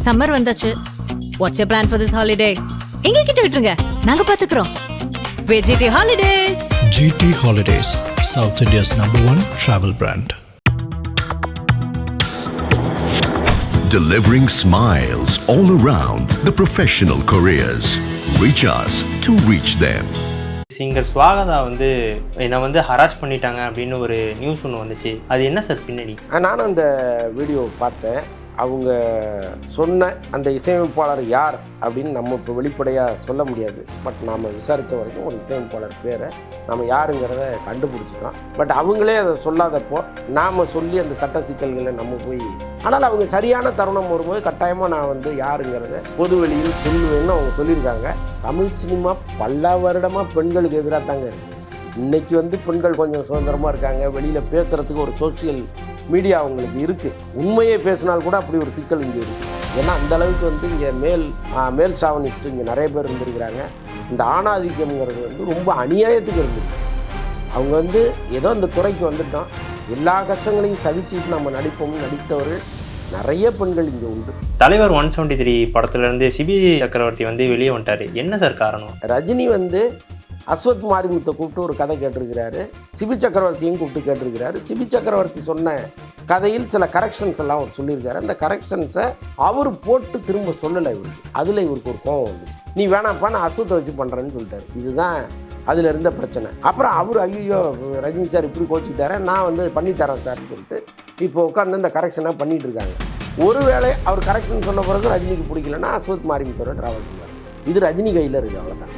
Summer வந்தாச்சு. What's your plan for this holiday? எங்க கிட்ட விட்டுருங்க, நாங்க பாத்துக்கிறோம். VGT Holidays. GT Holidays, South India's #1 travel brand. Delivering smiles all around the professional careers. Reach us to reach them. Singer Swagatha வந்து என்னை வந்து harass பண்ணிட்டாங்க அப்படின்னு ஒரு நியூஸ் ஒன்று வந்துச்சு. அது என்ன சார் பின்னாடி? நானும் அந்த வீடியோ பார்த்தேன். அவங்க சொன்ன அந்த இசையமைப்பாளர் யார் அப்படின்னு நம்ம இப்போ வெளிப்படையாக சொல்ல முடியாது. பட் நாம் விசாரித்த வரைக்கும் ஒரு இசையமைப்பாளர் பேரை நம்ம யாருங்கிறத கண்டுபிடிச்சிட்டோம். பட் அவங்களே அதை சொல்லாதப்போ நாம் சொல்லி அந்த சட்ட சிக்கல்களை நம்ம போய், ஆனால் அவங்க சரியான தருணம் வரும்போது கட்டாயமாக நான் வந்து யாருங்கிறத பொது வெளியில் சொல்லுவேன்னு அவங்க சொல்லியிருக்காங்க. தமிழ் சினிமா பல வருடமாக பெண்களுக்கு எதிராக தாங்க இருக்குது. இன்றைக்கி வந்து பெண்கள் கொஞ்சம் சுதந்திரமாக இருக்காங்க, வெளியில் பேசுகிறதுக்கு ஒரு சோசியல் மீடியா அவங்களுக்கு இருக்குது. உண்மையை பேசினால் கூட அப்படி ஒரு சிக்கல் இங்கே இருக்குது. ஏன்னா அந்த அளவுக்கு வந்து இங்கே மேல் சாவனிஸ்ட்டு இங்கே நிறைய பேர் இருந்திருக்கிறாங்க. இந்த ஆணாதிக்கம்ங்கிறது வந்து ரொம்ப அநியாயத்துக்கு இருந்துருக்கு. அவங்க வந்து ஏதோ இந்த துறைக்கு வந்துட்டோம், எல்லா கஷ்டங்களையும் சகிச்சுட்டு நம்ம நடிப்போம்னு நடித்தவர்கள் நிறைய பெண்கள் இங்கே உண்டு. தலைவர் 173 படத்துலேருந்து சிபி சக்கரவர்த்தி வந்து வெளியே வந்துட்டார். என்ன சார் காரணம்? ரஜினி வந்து அஸ்வத் மாரிமுத்தை கூப்பிட்டு ஒரு கதை கேட்டிருக்கிறாரு, சிபி சக்கரவர்த்தியும் கூப்பிட்டு கேட்டிருக்கிறாரு. சிபி சக்கரவர்த்தி சொன்ன கதையில் சில கரெக்ஷன்ஸ் எல்லாம் அவர் சொல்லியிருக்காரு. அந்த கரெக்ஷன்ஸை அவர் போட்டு திரும்ப சொல்லலை இவருக்கு. அதில் இவருக்கு ஒரு கோவம் வந்துச்சு. நீ வேணாப்பா, நான் அஸ்வத்தை வச்சு பண்ணுறேன்னு சொல்லிட்டாரு. இதுதான் அதில் இருந்த பிரச்சனை. அப்புறம் அவர் ஐயோ ரஜினி சார் இப்படி கோச்சிக்கிட்டாரு, நான் வந்து பண்ணித்தரேன் சார்னு சொல்லிட்டு இப்போ உட்காந்து இந்த கரெக்ஷனாக பண்ணிகிட்டு இருக்காங்க. ஒருவேளை அவர் கரெக்ஷன் சொன்ன பிறகு ரஜினிக்கு பிடிக்கலன்னா அஸ்வத் மாரிமுத்தோட ட்ராவல் பண்ணுவார். இது ரஜினி கையில் இருக்குது, அவ்வளோதான்.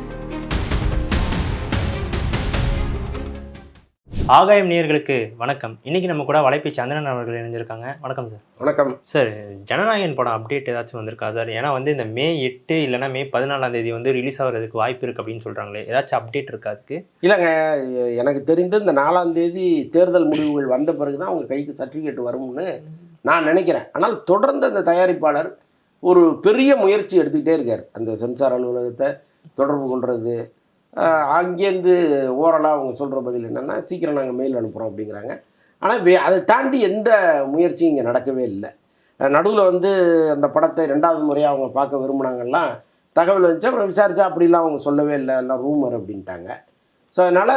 ஆகாயம் நேயர்களுக்கு வணக்கம். இன்னைக்கு நம்ம கூட வலைப்பை சந்திரன் அவர்கள் இணைஞ்சிருக்காங்க. வணக்கம் சார். வணக்கம் சார். ஜனநாயகன் படம் அப்டேட் ஏதாச்சும் வந்திருக்கா சார்? ஏன்னா வந்து இந்த May 8 இல்லைனா May 14 வந்து ரிலீஸ் ஆகிறதுக்கு வாய்ப்பு இருக்குது அப்படின்னு சொல்கிறாங்களே, ஏதாச்சும் அப்டேட் இருக்கா அதுக்கு? இல்லைங்க, எனக்கு தெரிந்து இந்த 4 தேர்தல் முடிவுகள் வந்த பிறகு தான் அவங்க கைக்கு சர்டிஃபிகேட் வரும்னு நான் நினைக்கிறேன். ஆனால் தொடர்ந்து அந்த தயாரிப்பாளர் ஒரு பெரிய முயற்சி எடுத்துக்கிட்டே இருக்கார். அந்த சென்சார் அலுவலகத்தை தொடர்பு கொள்வது, அங்கேருந்து ஓரலாக அவங்க சொல்கிற பதில் என்னென்னா சீக்கிரம் நாங்கள் மெயில் அனுப்புகிறோம் அப்படிங்கிறாங்க. ஆனால் அதை தாண்டி எந்த முயற்சியும் இங்கே நடக்கவே இல்லை. நடுவில் வந்து அந்த படத்தை 2வது முறையாக அவங்க பார்க்க விரும்பினாங்கலாம் தகவல் வந்துச்சு. அப்புறம் விசாரித்தா அப்படிலாம் அவங்க சொல்லவே இல்லை, எல்லாம் ரூமர் அப்படின்ட்டாங்க. ஸோ அதனால்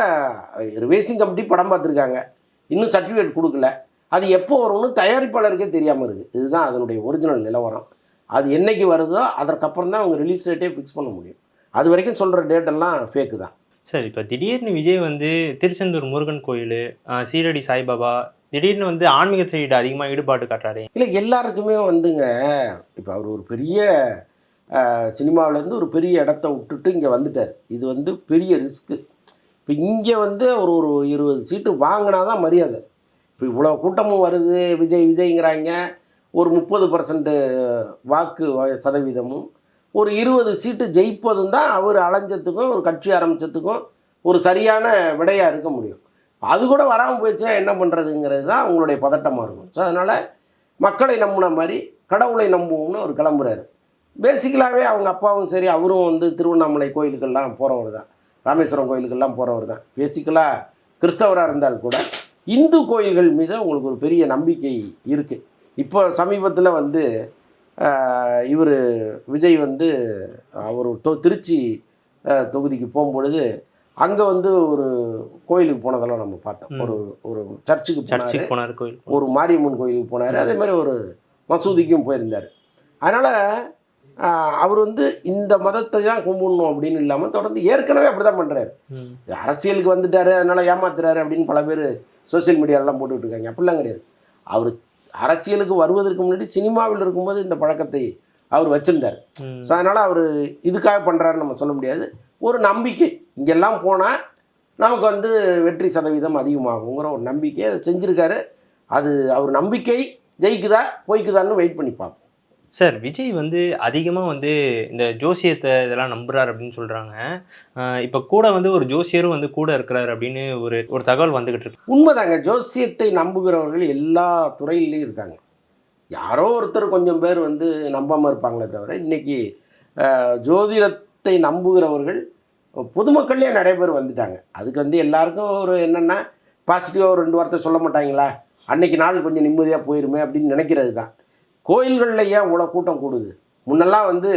ரிவைசிங் கமிட்டி படம் பார்த்துருக்காங்க, இன்னும் சர்டிஃபிகேட் கொடுக்கல. அது எப்போ வரும்னு தயாரிப்பாளருக்கே தெரியாமல் இருக்குது. இதுதான் அதனுடைய ஒரிஜினல் நிலவரம். அது என்றைக்கு வருதோ அதற்கப்புறம் தான் அவங்க ரிலீஸ் டேட்டே ஃபிக்ஸ் பண்ண முடியும். அது வரைக்கும் சொல்கிற டேட்டெல்லாம் ஃபேக்கு தான். சார், இப்போ திடீர்னு விஜய் வந்து திருச்செந்தூர் முருகன் கோயில், சீரடி சாய்பாபா, திடீர்னு வந்து ஆன்மீக சைடு அதிகமாக ஈடுபாடு காட்டுறாரு. இல்லை, எல்லாருக்குமே வந்துங்க இப்போ அவர் ஒரு பெரிய சினிமாவிலேருந்து ஒரு பெரிய இடத்த விட்டுட்டு இங்கே வந்துட்டார். இது வந்து பெரிய ரிஸ்க்கு. இப்போ இங்கே வந்து ஒரு 20 சீட்டு வாங்கினா தான் மரியாதை. இப்போ இவ்வளோ கூட்டமும் வருது, விஜய்ங்கிறாங்க. ஒரு 30% வாக்கு சதவீதமும் ஒரு 20 சீட்டு ஜெயிப்பதும் தான் அவர் அலைஞ்சத்துக்கும் ஒரு கட்சி ஆரம்பித்ததுக்கும் ஒரு சரியான விடையாக இருக்க முடியும். அது கூட வராமல் போயிடுச்சுன்னா என்ன பண்ணுறதுங்கிறது தான் அவங்களுடைய பதட்டமாக இருக்கும். ஸோ அதனால் மக்களை நம்பின மாதிரி கடவுளை நம்புவோம்னு அவர் கிளம்புறாரு. பேசிக்கலாகவே அவங்க அப்பாவும் சரி, அவரும் வந்து திருவண்ணாமலை கோயிலுக்கெல்லாம் போகிறவர் தான், ராமேஸ்வரம் கோயிலுக்கெல்லாம் போகிறவர் தான். பேசிக்கலாக கிறிஸ்தவராக இருந்தால் கூட இந்து கோயில்கள் மீது அவங்களுக்கு ஒரு பெரிய நம்பிக்கை இருக்குது. இப்போ சமீபத்தில் வந்து இவர் விஜய் வந்து அவர் திருச்சி தொகுதிக்கு போகும்பொழுது அங்கே வந்து ஒரு கோயிலுக்கு போனதெல்லாம் நம்ம பார்த்தோம். ஒரு சர்ச்சுக்கு போனார், கோயில், ஒரு மாரியம்மன் கோயிலுக்கு போனார், அதே மாதிரி ஒரு மசூதிக்கும் போயிருந்தார். அதனால் அவர் வந்து இந்த மதத்தை தான் கும்பிடணும் அப்படின்னு இல்லாமல் தொடர்ந்து ஏற்கனவே அப்படி தான் பண்ணுறாரு. அரசியலுக்கு வந்துட்டார், அதனால் ஏமாத்துறாரு அப்படின்னு பல பேர் சோசியல் மீடியாலெலாம் போட்டுக்கிட்டு இருக்காங்க. அப்படிலாம் கிடையாது. அவர் அரசியலுக்கு வருவதற்கு முன்னாடி சினிமாவில் இருக்கும்போது இந்த பழக்கத்தை அவர் வச்சுருந்தார். ஸோ அதனால் அவர் இதுக்காக பண்ணுறாருன்னு நம்ம சொல்ல முடியாது. ஒரு நம்பிக்கை, இங்கெல்லாம் போனால் நமக்கு வந்து வெற்றி சதவீதம் அதிகமாகுங்கிற ஒரு நம்பிக்கை அதை செஞ்சுருக்காரு. அது அவர் நம்பிக்கை ஜெயிக்குதா பொய்க்குதான்னு வெயிட் பண்ணி பார்ப்போம். சார், விஜய் வந்து அதிகமாக வந்து இந்த ஜோசியத்தை இதெல்லாம் நம்புறாரு அப்படின்னு சொல்கிறாங்க. இப்போ கூட வந்து ஒரு ஜோசியரும் வந்து கூட இருக்கிறாரு அப்படின்னு ஒரு தகவல் வந்துக்கிட்டு இருக்கு. உண்மைதாங்க, ஜோசியத்தை நம்புகிறவர்கள் எல்லா துறையிலையும் இருக்காங்க. யாரோ ஒருத்தர் கொஞ்சம் பேர் வந்து நம்பாமல் இருப்பாங்களே தவிர இன்றைக்கி ஜோதிடத்தை நம்புகிறவர்கள் பொதுமக்கள்லேயே நிறைய பேர் வந்துட்டாங்க. அதுக்கு வந்து எல்லாருக்கும் ஒரு என்னென்னா பாசிட்டிவாக ஒரு 2 வார்த்தை சொல்ல மாட்டாங்களா, அன்றைக்கி நாள் கொஞ்சம் நிம்மதியாக போயிருமே அப்படின்னு நினைக்கிறது தான். கோயில்களில் ஏன் இவ்வளோ கூட்டம் கூடுது? முன்னெல்லாம் வந்து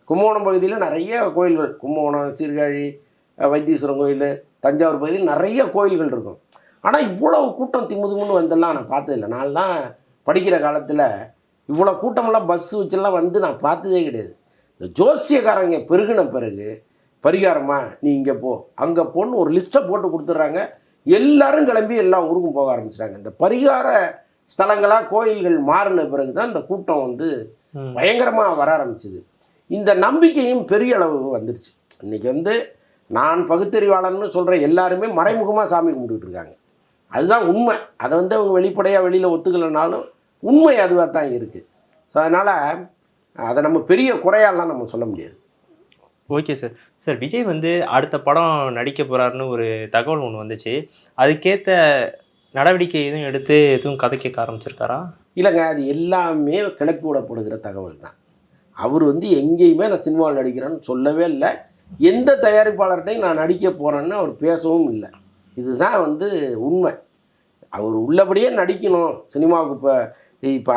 கும்பகோணம் பகுதியில் நிறைய கோயில்கள், கும்பகோணம், சீர்காழி, வைத்தீஸ்வரன் கோயில், தஞ்சாவூர் பகுதியில் நிறைய கோயில்கள் இருக்கும். ஆனால் இவ்வளவு கூட்டம் திமுதுமுன்னு வந்தெல்லாம் நான் பார்த்ததில்லை. நான்லாம் படிக்கிற காலத்தில் இவ்வளோ கூட்டமெல்லாம் பஸ் வச்செல்லாம் வந்து நான் பார்த்ததே கிடையாது. இந்த ஜோசியக்காரங்க பெருகின பிறகு பரிகாரமாக நீ இங்கே போ அங்கே போன்னு ஒரு லிஸ்ட்டை போட்டு கொடுத்துட்றாங்க. எல்லாரும் கிளம்பி எல்லா ஊருக்கும் போக ஆரம்பிச்சிட்டாங்க. இந்த பரிகார ஸ்தலங்களாக கோயில்கள் மாறின பிறகு தான் இந்த கூட்டம் வந்து பயங்கரமாக வர ஆரம்பிச்சுது. இந்த நம்பிக்கையும் பெரிய அளவு வந்துடுச்சு. இன்றைக்கி வந்து நான் பகுத்தறிவாளன்னு சொல்கிற எல்லாருமே மறைமுகமாக சாமி கும்பிட்டுக்கிட்டு இருக்காங்க. அதுதான் உண்மை. அதை வந்து அவங்க வெளிப்படையாக வெளியில் ஒத்துக்கலைனாலும் உண்மை அதுவாக தான் இருக்குது. ஸோ அதனால் அதை நம்ம பெரிய குறையாலாம் நம்ம சொல்ல முடியாது. Okay sir. சார், விஜய் வந்து அடுத்த படம் நடிக்க போகிறாருன்னு ஒரு தகவல் ஒன்று வந்துச்சு. அதுக்கேற்ற நடவடிக்கை எதுவும் எடுத்து எதுவும் கதை கேட்க ஆரம்பிச்சிருக்காரா? இல்லைங்க, அது எல்லாமே கிளப்பி விடப்படுகிற தகவல் தான். அவர் வந்து எங்கேயுமே நான் சினிமாவில் நடிக்கிறேன்னு சொல்லவே இல்லை. எந்த தயாரிப்பாளர்கிட்டையும் நான் நடிக்க போகிறேன்னு அவர் பேசவும் இல்லை. இதுதான் வந்து உண்மை. அவர் உள்ளபடியே நடிக்கணும் சினிமாவுக்கு. இப்போ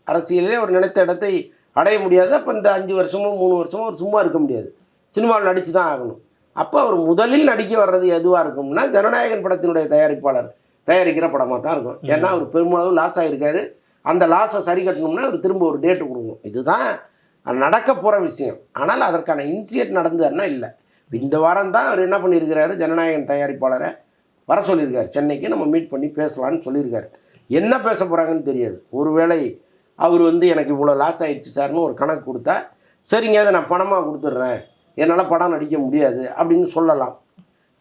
அரசியலே அவர் நினைத்த இடத்தை அடைய முடியாது. அப்போ இந்த 5 வருஷமோ 3 வருஷமோ அவர் சும்மா இருக்க முடியாது, சினிமாவில் நடித்து தான் ஆகணும். அப்போ அவர் முதலில் நடிக்க வர்றது எதுவாக இருக்கும்னா ஜனநாயகன் படத்தினுடைய தயாரிப்பாளர் தயாரிக்கிற படமாக தான் இருக்கும். ஏன்னா அவர் பெருமளவு லாஸ் ஆகியிருக்காரு. அந்த லாஸை சரி கட்டணும்னா அவர் திரும்ப ஒரு டேட்டு கொடுக்கணும். இதுதான் நடக்க போகிற விஷயம். ஆனால் அதற்கான இனிஷியேட் நடந்ததுன்னா இல்லை. இந்த வாரம் தான் அவர் என்ன பண்ணியிருக்கிறாரு, ஜனநாயகன் தயாரிப்பாளரை வர சொல்லியிருக்காரு சென்னைக்கு. நம்ம மீட் பண்ணி பேசலான்னு சொல்லியிருக்காரு. என்ன பேச போகிறாங்கன்னு தெரியாது. ஒருவேளை அவர் வந்து எனக்கு இவ்வளோ லாஸ் ஆகிடுச்சு சார்னு ஒரு கணக்கு கொடுத்தா, சரிங்க அதை நான் பணமாக கொடுத்துட்றேன், என்னால் படம் நடிக்க முடியாது அப்படின்னு சொல்லலாம்.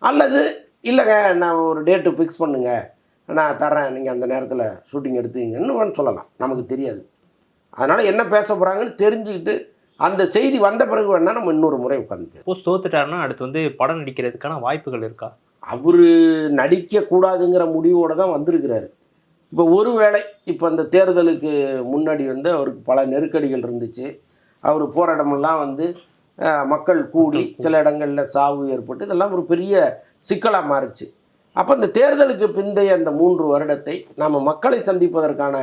அல்லது இல்லைங்க நான் ஒரு டேட்டு ஃபிக்ஸ் பண்ணுங்க, நான் தரேன், நீங்கள் அந்த நேரத்தில் ஷூட்டிங் எடுத்துங்கன்னு சொல்லலாம். நமக்கு தெரியாது. அதனால் என்ன பேச போகிறாங்கன்னு தெரிஞ்சுக்கிட்டு அந்த செய்தி வந்த பிறகு வேணால் நம்ம இன்னொரு முறை உட்காந்து. போஸ்ட் தோத்துட்டாருன்னா அடுத்து வந்து படம் நடிக்கிறதுக்கான வாய்ப்புகள் இருக்கா? அவர் நடிக்கக்கூடாதுங்கிற முடிவோடு தான் வந்திருக்கிறாரு. இப்போ ஒருவேளை இப்போ அந்த தேர்தலுக்கு முன்னாடி வந்து அவருக்கு பல நெருக்கடிகள் இருந்துச்சு. அவர் போகிற இடமெல்லாம் வந்து மக்கள் கூடி சில இடங்களில் சாவு ஏற்பட்டு இதெல்லாம் ஒரு பெரிய சிக்கலாக மாறிச்சு. அப்போ இந்த தேர்தலுக்கு பிந்தைய அந்த 3 வருடத்தை நம்ம மக்களை சந்திப்பதற்கான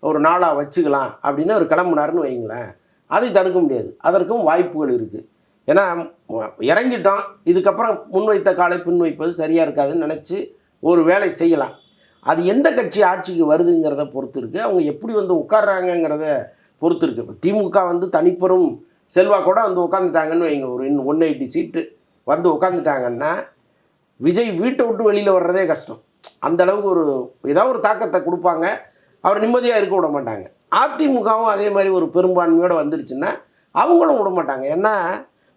ஒரு நாளாக வச்சுக்கலாம் அப்படின்னு அவர் கிளம்புனாருன்னு வைங்களேன். அதை தடுக்க முடியாது. அதற்கும் வாய்ப்புகள் இருக்குது. ஏன்னா இறங்கிட்டோம், இதுக்கப்புறம் முன்வைத்த காலை பின் வைப்பது சரியாக இருக்காதுன்னு நினச்சி ஒரு வேலை செய்யலாம். அது எந்த கட்சி ஆட்சிக்கு வருதுங்கிறத பொறுத்து இருக்குது. அவங்க எப்படி வந்து உட்கார்றாங்கங்கிறத பொறுத்து இருக்குது. இப்போ திமுக வந்து தனிப்பெரும் செல்வாக்கோட வந்து உட்காந்துட்டாங்கன்னு வைங்க, ஒரு 180 சீட்டு வந்து உட்காந்துட்டாங்கன்னா விஜய் வீட்டை விட்டு வெளியில் வர்றதே கஷ்டம். அந்தளவுக்கு ஒரு ஏதாவது ஒரு தாக்கத்தை கொடுப்பாங்க. அவர் நிம்மதியாக இருக்க விட மாட்டாங்க. அதிமுகவும் அதே மாதிரி ஒரு பெரும்பான்மையோடு வந்துருச்சுன்னா அவங்களும் விட மாட்டாங்க. ஏன்னா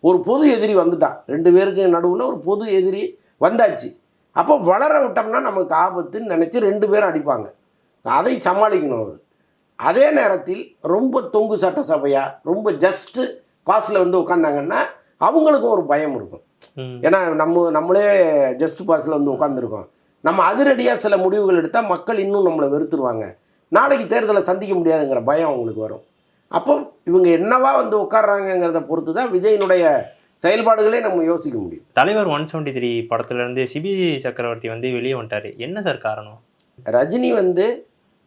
ஒரு பொது எதிரி வந்துட்டான், 2 பேருக்கு நடுவில் ஒரு பொது எதிரி வந்தாச்சு. அப்போ வளர விட்டோம்னா நமக்கு ஆபத்துன்னு நினச்சி 2 பேரும் அடிப்பாங்க. அதை சமாளிக்கணும் அவர். அதே நேரத்தில் ரொம்ப தொங்கு சட்டசபையாக ரொம்ப ஜஸ்ட்டு பாஸில் வந்து உட்காந்தாங்கன்னா அவங்களுக்கும் ஒரு பயம் இருக்கும். ஏன்னா நம்மளே ஜஸ்ட் பாஸில் வந்து உட்காந்துருக்கோம், நம்ம அதிரடியாக சில முடிவுகள் எடுத்தால் மக்கள் இன்னும் நம்மளை வெறுத்துருவாங்க, நாளைக்கு தேர்தலை சந்திக்க முடியாதுங்கிற பயம் அவங்களுக்கு வரும். அப்போ இவங்க என்னவா வந்து உட்கார்றாங்கிறத பொறுத்து தான் விஜயினுடைய செயல்பாடுகளே நம்ம யோசிக்க முடியும். தலைவர் 173 படத்துலேருந்து சிபி சக்கரவர்த்தி வந்து வெளியே வந்துட்டார். என்ன சார் காரணம்? ரஜினி வந்து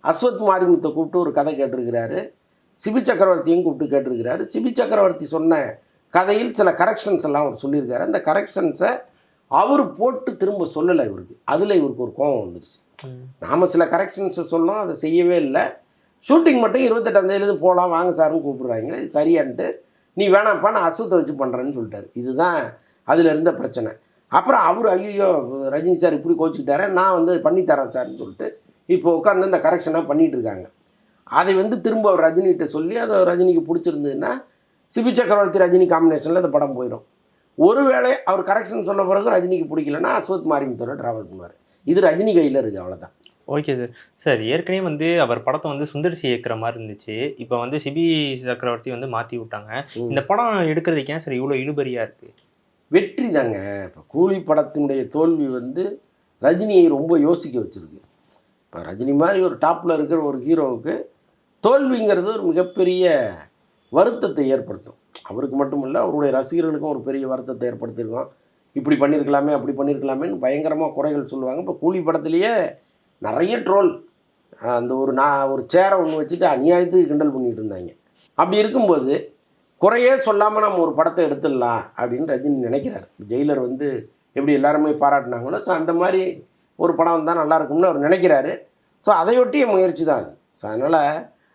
அஸ்வத் மாரிமுத்தை கூப்பிட்டு ஒரு கதை கேட்டிருக்கிறாரு, சிபி சக்கரவர்த்தியும் கூப்பிட்டு கேட்டிருக்கிறாரு. சிபி சக்கரவர்த்தி சொன்ன கதையில் சில கரெக்ஷன்ஸ் எல்லாம் அவர் சொல்லியிருக்காரு. அந்த கரெக்ஷன்ஸை அவர் போட்டு திரும்ப சொல்லலை இவருக்கு. அதில் இவருக்கு ஒரு கோபம் வந்துடுச்சு. நாம் சில கரெக்ஷன்ஸை சொல்லணும், அதை செய்யவே இல்லை. ஷூட்டிங் மட்டும் 28ஆம் தேதியிலேருந்து போகலாம் வாங்க சார்னு கூப்பிடுறாங்க. இது சரியான்ட்டு நீ வேணாம்ப்பா நான் அஸ்வத்தை வச்சு பண்ணுறேன்னு சொல்லிட்டாரு. இதுதான் அதில் இருந்த பிரச்சனை. அப்புறம் அவர் ஐயோ ரஜினி சார் இப்படி கோச்சிக்கிட்டாரு, நான் வந்து பண்ணித்தரேன் சார்னு சொல்லிட்டு இப்போ உட்காந்து இந்த கரெக்ஷனாக பண்ணிகிட்டு இருக்காங்க. அதை வந்து திரும்ப அவர் ரஜினிகிட்ட சொல்லி அதை ரஜினிக்கு பிடிச்சிருந்ததுன்னா சிபி சக்கரவர்த்தி ரஜினி காம்பினேஷனில் அந்த படம் போயிடும். ஒருவேளை அவர் கரெக்ஷன் சொன்ன பிறகு ரஜினிக்கு பிடிக்கலன்னா அஸ்வத் மாரிமுத்தோட ட்ராவல் பண்ணுவார். இது ரஜினி கையில் இருக்குது, அவ்வளோதான். Okay sir. சார், ஏற்கனவே வந்து அவர் படத்தை வந்து சுந்தர்சி இயக்குற மாதிரி இருந்துச்சு. இப்போ வந்து சிபி சக்கரவர்த்தி வந்து மாற்றி விட்டாங்க. இந்த படம் எடுக்கிறதுக்கு ஏன் சார் இவ்வளோ இழுபறியாக இருக்குது? வெற்றி தாங்க. இப்போ கூலி படத்தினுடைய தோல்வி வந்து ரஜினியை ரொம்ப யோசிக்க வச்சுருக்கு. இப்போ ரஜினி மாதிரி ஒரு டாப்பில் இருக்கிற ஒரு ஹீரோவுக்கு தோல்விங்கிறது ஒரு மிகப்பெரிய வருத்தத்தை ஏற்படுத்தும். அவருக்கு மட்டும் இல்லை, அவருடைய ரசிகர்களுக்கும் ஒரு பெரிய வருத்தத்தை ஏற்படுத்தியிருக்கோம். இப்படி பண்ணியிருக்கலாமே அப்படி பண்ணியிருக்கலாமேன்னு பயங்கரமாக குறைகள் சொல்லுவாங்க. இப்போ கூலி படத்துலேயே நிறைய ட்ரோல், அந்த ஒரு சேரை ஒன்று வச்சுட்டு அநியாயத்துக்கு கிண்டல் பண்ணிகிட்டு இருந்தாங்க. அப்படி இருக்கும்போது குறையே சொல்லாமல் நம்ம ஒரு படத்தை எடுத்துடலாம் அப்படின்னு ரஜினி நினைக்கிறார். ஜெயிலர் வந்து எப்படி எல்லாருமே பாராட்டினாங்களோ, ஸோ அந்த மாதிரி ஒரு படம் வந்தால் நல்லாயிருக்கும்னு அவர் நினைக்கிறாரு. ஸோ அதையொட்டிய முயற்சி தான் அது. ஸோ அதனால்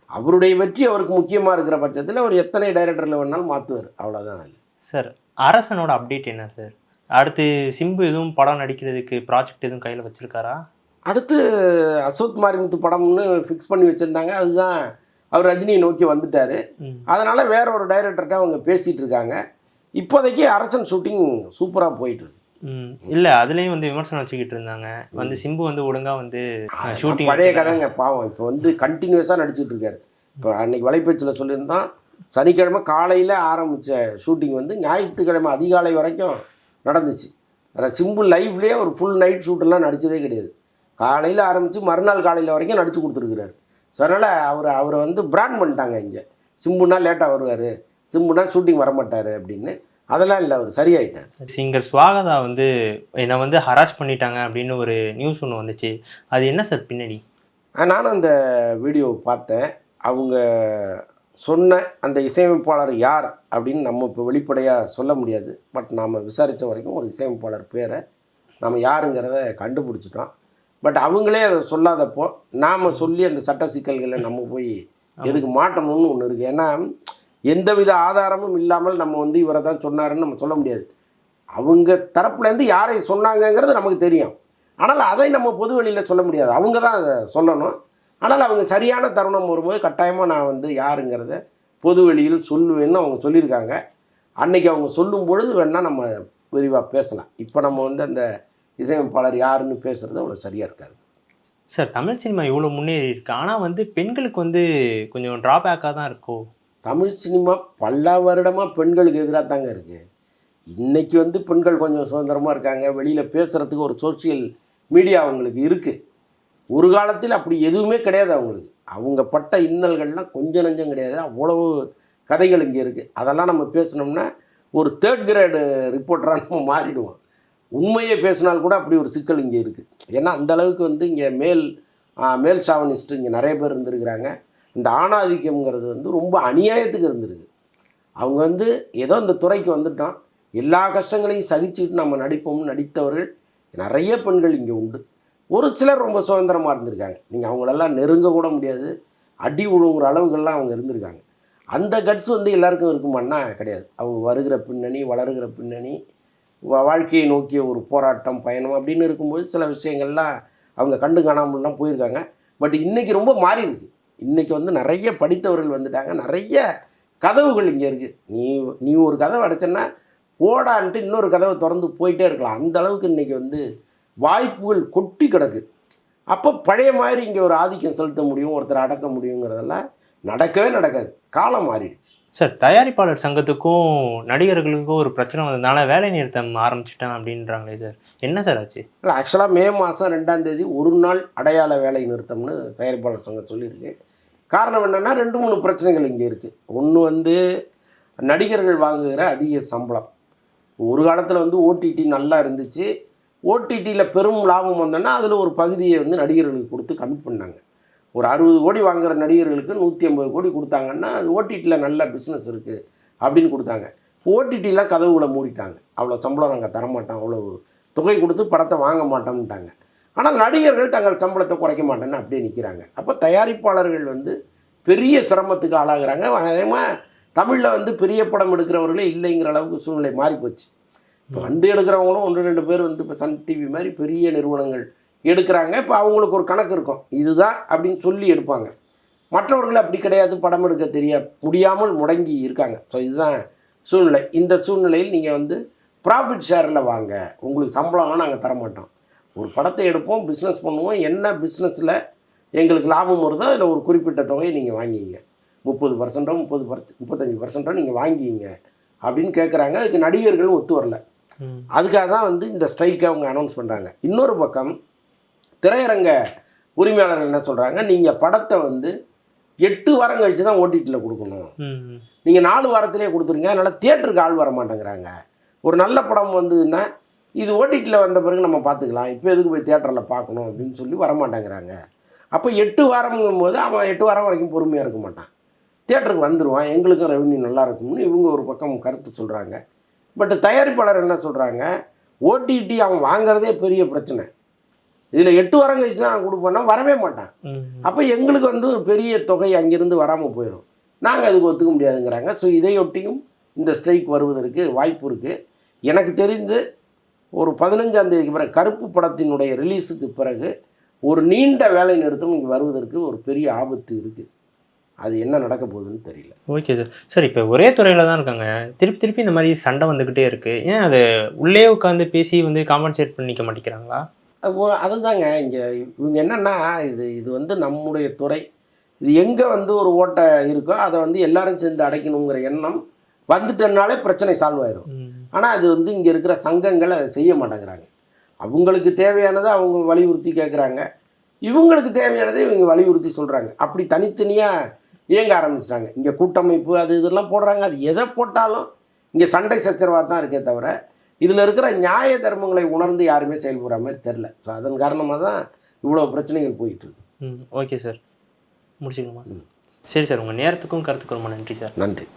அவருடைய வெற்றி அவருக்கு முக்கியமாக இருக்கிற பட்சத்தில் அவர் எத்தனை டைரக்டரில் வேணாலும் மாற்றுவார், அவ்வளோதான். சார் அரசனோட அப்டேட் என்ன சார்? அடுத்து சிம்பு எதுவும் படம் நடிக்கிறதுக்கு ப்ராஜெக்ட் எதுவும் கையில் வச்சுருக்காரா? அடுத்து அசோக் மாரிமுத்து படம்னு ஃபிக்ஸ் பண்ணி வச்சுருந்தாங்க. அதுதான் அவர் ரஜினியை நோக்கி வந்துட்டார். அதனால் வேற ஒரு டைரக்டர்கிட்ட அவங்க பேசிகிட்டு இருக்காங்க. இப்போதைக்கு அரசன் ஷூட்டிங் சூப்பராக போயிட்டுருக்கு. இல்லை, அதுலேயும் வந்து விமர்சனம் வச்சுக்கிட்டு இருந்தாங்க. வந்து சிம்பு வந்து ஒழுங்காக வந்து ஷூட்டிங் பழைய கதைங்க பாவம். இப்போ வந்து கண்டினியூஸாக நடிச்சிட்டு இருக்காரு. இப்போ அன்னைக்கு வலைப்பேச்சில் சொல்லியிருந்தோம், சனிக்கிழமை காலையில் ஆரம்பித்த ஷூட்டிங் வந்து ஞாயிற்றுக்கிழமை அதிகாலை வரைக்கும் நடந்துச்சு. அதில் சிம்பு லைஃப்லேயே ஒரு ஃபுல் நைட் ஷூட்டெல்லாம் நடித்ததே கிடையாது. காலையில் ஆரம்பித்து மறுநாள் காலையில் வரைக்கும் நடித்து கொடுத்துருக்குறாரு. ஸோ அதனால் அவரை வந்து பிராண்ட் பண்ணிட்டாங்க. இங்கே சிம்புனா லேட்டாக வருவார், சிம்புனா ஷூட்டிங் வரமாட்டார் அப்படின்னு. அதெல்லாம் இல்லை, அவர் சரியாயிட்டார். சிங்கர் ஸ்வாகதா வந்து என்னை வந்து ஹராஸ் பண்ணிட்டாங்க அப்படின்னு ஒரு நியூஸ் ஒன்று வந்துச்சு. அது என்ன சார் பின்னாடி? நானும் அந்த வீடியோ பார்த்தேன். அவங்க சொன்ன அந்த இசையமைப்பாளர் யார் அப்படின்னு நம்ம இப்போ வெளிப்படையாக சொல்ல முடியாது. பட் நாம் விசாரித்த வரைக்கும் ஒரு இசையமைப்பாளர் பேரை நம்ம யாருங்கிறத கண்டுபிடிச்சிட்டோம். பட் அவங்களே அதை சொல்லாதப்போ நாம் சொல்லி அந்த சட்ட சிக்கல்களை நம்ம போய் எதுக்கு மாட்டணும்னு ஒன்று இருக்குது. ஏன்னா எந்தவித ஆதாரமும் இல்லாமல் நம்ம வந்து இவரை தான் சொன்னாருன்னு நம்ம சொல்ல முடியாது. அவங்க தரப்புலேருந்து யாரை சொன்னாங்கங்கிறது நமக்கு தெரியும். ஆனால் அதை நம்ம பொது வெளியில் சொல்ல முடியாது, அவங்க தான் அதை சொல்லணும். ஆனால் அவங்க சரியான தருணம் வரும்போது கட்டாயமாக நான் வந்து யாருங்கிறத பொது வெளியில் சொல்லுவேன்னு அவங்க சொல்லியிருக்காங்க. அன்றைக்கி அவங்க சொல்லும் பொழுது வேணால் நம்ம விரிவாக பேசலாம். இப்போ நம்ம வந்து அந்த இசையமைப்பாளர் யாருன்னு பேசுகிறது அவ்வளோ சரியாக இருக்காது. சார் தமிழ் சினிமா இவ்வளோ முன்னேறி இருக்கு, ஆனால் வந்து பெண்களுக்கு வந்து கொஞ்சம் ட்ராபேக்காக தான் இருக்கோ? தமிழ் சினிமா பல வருடமாக பெண்களுக்கு எதிராக தாங்க இருக்குது. இன்றைக்கி வந்து பெண்கள் கொஞ்சம் சுதந்திரமாக இருக்காங்க, வெளியில் பேசுகிறதுக்கு ஒரு சோசியல் மீடியா அவங்களுக்கு இருக்குது. ஒரு காலத்தில் அப்படி எதுவுமே கிடையாது அவங்களுக்கு. அவங்க பட்ட இன்னல்கள்லாம் கொஞ்சம் நஞ்சம் கிடையாது, அவ்வளவு கதைகள் இங்கே இருக்குது. அதெல்லாம் நம்ம பேசினோம்னா ஒரு 3rd கிரேடு ரிப்போர்ட்டராக நம்ம மாறிடுவோம். உண்மையை பேசினால் கூட அப்படி ஒரு சிக்கல் இங்கே இருக்குது. ஏன்னா அந்தளவுக்கு வந்து இங்கே மேல் ஷாவனிஸ்ட்டு இங்கே நிறைய பேர் இருந்திருக்கிறாங்க. இந்த ஆணாதிக்கம்ங்கிறது வந்து ரொம்ப அநியாயத்துக்கு இருந்திருக்கு. அவங்க வந்து ஏதோ இந்த துறைக்கு வந்துட்டோம், எல்லா கஷ்டங்களையும் சகிச்சுட்டு நம்ம நடிப்போம்னு நடித்தவர்கள் நிறைய பெண்கள் இங்கே உண்டு. ஒரு சிலர் ரொம்ப சுதந்திரமாக இருந்திருக்காங்க. நீங்கள் அவங்களெல்லாம் நெருங்க கூட முடியாது, அடி விழுங்குற அளவுகள்லாம் அவங்க இருந்திருக்காங்க. அந்த கட்ஸ் வந்து எல்லாருக்கும் இருக்குமான்னா கிடையாது. அவங்க வருகிற பின்னணி, வளருகிற பின்னணி, வாழ்க்கையை நோக்கிய ஒரு போராட்டம், பயணம் அப்படின்னு இருக்கும்போது சில விஷயங்கள்லாம் அவங்க கண்டு காணாமல்லாம் போயிருக்காங்க. பட் இன்றைக்கி ரொம்ப மாறி இருக்குது. இன்றைக்கி வந்து நிறைய படித்தவர்கள் வந்துட்டாங்க, நிறைய கதவுகள் இங்கே இருக்குது. நீ ஒரு கதவை அடைச்சன்னா ஓடான்ட்டு இன்னொரு கதவை திறந்து போயிட்டே இருக்கலாம். அந்த அளவுக்கு இன்றைக்கி வந்து வாய்ப்புகள் கொட்டி கிடக்கு. அப்போ பழைய மாதிரி இங்கே ஒரு ஆதிக்கம் செலுத்த முடியும், ஒருத்தர் அடக்க முடியுங்கிறதெல்லாம் நடக்கவே நடக்காது. காலம் மாறிடுச்சு. சார் தயாரிப்பாளர் சங்கத்துக்கும் நடிகர்களுக்கும் ஒரு பிரச்சனை வந்ததுனால வேலை நிறுத்தம் ஆரம்பிச்சிட்டேன் அப்படின்றாங்களே சார், என்ன சார் ஆச்சு? இல்லை, ஆக்சுவலாக மே மாதம் 2ஆம் தேதி ஒரு நாள் அடையாள வேலை நிறுத்தம்னு தயாரிப்பாளர் சங்கம் சொல்லியிருக்கு. காரணம் என்னென்னா 2-3 பிரச்சனைகள் இங்கே இருக்குது. ஒன்று வந்து நடிகர்கள் வாங்குகிற அதிக சம்பளம். ஒரு காலத்தில் வந்து ஓடிடி நல்லா இருந்துச்சு, ஓடிடியில் பெரும் லாபம் வந்தோன்னா அதில் ஒரு பகுதியை வந்து நடிகர்களுக்கு கொடுத்து கம்மி பண்ணாங்க. ஒரு 60 கோடி வாங்குகிற நடிகர்களுக்கு 150 கோடி கொடுத்தாங்கன்னா அது ஓடிடியில் நல்ல பிஸ்னஸ் இருக்குது அப்படின்னு கொடுத்தாங்க. ஓடிடியில் கதவுகளை மூடிட்டாங்க. அவ்வளோ சம்பளம் நாங்கள் தரமாட்டோம், அவ்வளோ தொகை கொடுத்து படத்தை வாங்க மாட்டோம்ட்டாங்க. ஆனால் நடிகர்கள் தங்கள் சம்பளத்தை குறைக்க மாட்டேன்னு அப்படியே நிற்கிறாங்க. அப்போ தயாரிப்பாளர்கள் வந்து பெரிய சிரமத்துக்கு ஆளாகிறாங்க. அதேமாதிரி தமிழில் வந்து பெரிய படம் எடுக்கிறவர்களே இல்லைங்கிற அளவுக்கு சூழ்நிலை மாறிப்போச்சு. இப்போ வந்து எடுக்கிறவங்களும் 1-2 பேர் வந்து இப்போ சன் டிவி மாதிரி பெரிய நிறுவனங்கள் எடுக்கிறாங்க. இப்போ அவங்களுக்கு ஒரு கணக்கு இருக்கும், இதுதான் அப்படின்னு சொல்லி எடுப்பாங்க. மற்றவர்கள் அப்படி கிடையாது, படம் எடுக்க முடியாமல் முடங்கி இருக்காங்க. ஸோ இதுதான் சூழ்நிலை. இந்த சூழ்நிலையில் நீங்கள் வந்து ப்ராஃபிட் ஷேரில் வாங்க, உங்களுக்கு சம்பளம்லாம் நாங்கள் தரமாட்டோம், ஒரு படத்தை எடுப்போம், பிஸ்னஸ் பண்ணுவோம், என்ன பிஸ்னஸில் எங்களுக்கு லாபம் வருதோ அதில் ஒரு குறிப்பிட்ட தொகையை நீங்கள் வாங்கிங்க, 30%, 35% நீங்கள் வாங்கிங்க அப்படின்னு கேட்குறாங்க. அதுக்கு நடிகர்கள் ஒத்து வரல. அதுக்காக தான் வந்து இந்த ஸ்ட்ரைக்கை அவங்க அனௌன்ஸ் பண்ணுறாங்க. இன்னொரு பக்கம் திரையரங்க உரிமையாளர்கள் என்ன சொல்கிறாங்க, நீங்கள் படத்தை வந்து 8 வாரம் கழித்து தான் ஓடிடியில் கொடுக்கணும், நீங்கள் 4 வாரத்திலே கொடுத்துருங்க, அதனால் தியேட்டருக்கு ஆள் வர மாட்டேங்கிறாங்க. ஒரு நல்ல படம் வந்ததுன்னா இது ஓடிடியில் வந்த பிறகு நம்ம பார்த்துக்கலாம், இப்போ எதுக்கு போய் தியேட்டரில் பார்க்கணும் அப்படின்னு சொல்லி வரமாட்டேங்கிறாங்க. அப்போ 8 வாரம்ங்கும் போது அவன் 8 வாரம் வரைக்கும் பொறுமையாக இருக்க மாட்டான். தியேட்டருக்கு வந்துடுவான், எங்களுக்கும் ரெவன்யூ நல்லா இருக்கும்னு இவங்க ஒரு பக்கம் கருத்து சொல்கிறாங்க. பட் தயாரிப்பாளர் என்ன சொல்கிறாங்க, ஓடிடி அவன் வாங்குறதே பெரிய பிரச்சனை, இதில் 8 வாரம் கழிச்சு தான் நான் கொடுப்பேன்னா வரவே மாட்டான். அப்போ எங்களுக்கு வந்து ஒரு பெரிய தொகை அங்கேருந்து வராமல் போயிடும், நாங்கள் அதுக்கு ஒத்துக்க முடியாதுங்கிறாங்க. ஸோ இதையொட்டியும் இந்த ஸ்ட்ரைக் வருவதற்கு வாய்ப்பு இருக்குது. எனக்கு தெரிந்து ஒரு 15ஆம் தேதிக்கு பிறகு கருப்பு படத்தினுடைய ரிலீஸுக்கு பிறகு ஒரு நீண்ட வேலை நிறுத்தம் இங்கே வருவதற்கு ஒரு பெரிய ஆபத்து இருக்குது. அது என்ன நடக்க போகுதுன்னு தெரியல. Okay sir. சார் இப்போ ஒரே துறையில் தான் இருக்காங்க, திருப்பி திருப்பி இந்த மாதிரி சண்டை வந்துக்கிட்டே இருக்குது, ஏன் அது உள்ளே உட்காந்து பேசி வந்து காம்பன்சேட் பண்ணிக்க மாட்டேங்கிறாங்களா? அதுதாங்க இங்கே இவங்க என்னென்னா, இது வந்து நம்முடைய துறை, இது எங்கே வந்து ஒரு ஓட்டை இருக்கோ அதை வந்து எல்லாரும் சேர்ந்து அடைக்கணுங்கிற எண்ணம் வந்துட்டனாலே பிரச்சனை சால்வ் ஆயிடும். ஆனால் அது வந்து இங்கே இருக்கிற சங்கங்கள் அதை செய்ய மாட்டேங்கிறாங்க. அவங்களுக்கு தேவையானதை அவங்க வலியுறுத்தி கேட்குறாங்க, இவங்களுக்கு தேவையானதை இவங்க வலியுறுத்தி சொல்கிறாங்க. அப்படி தனித்தனியாக இயங்க ஆரம்பிச்சிட்டாங்க. இங்கே கூட்டமைப்பு அது இதெல்லாம் போடுறாங்க, அது எதை போட்டாலும் இங்கே சண்டை சச்சரவாக தான் இருக்கே தவிர இதில் இருக்கிற நியாய தர்மங்களை உணர்ந்து யாருமே செயல்படுற மாதிரி தெரில. ஸோ அதன் காரணமாக தான் இவ்வளோ பிரச்சனைகள் போயிட்டுருக்கு. ஓகே சார், முடிச்சுக்கலாமா? சரி சார், உங்கள் நேரத்துக்கும் கருத்துக்கும் ரொம்ப நன்றி சார். நன்றி.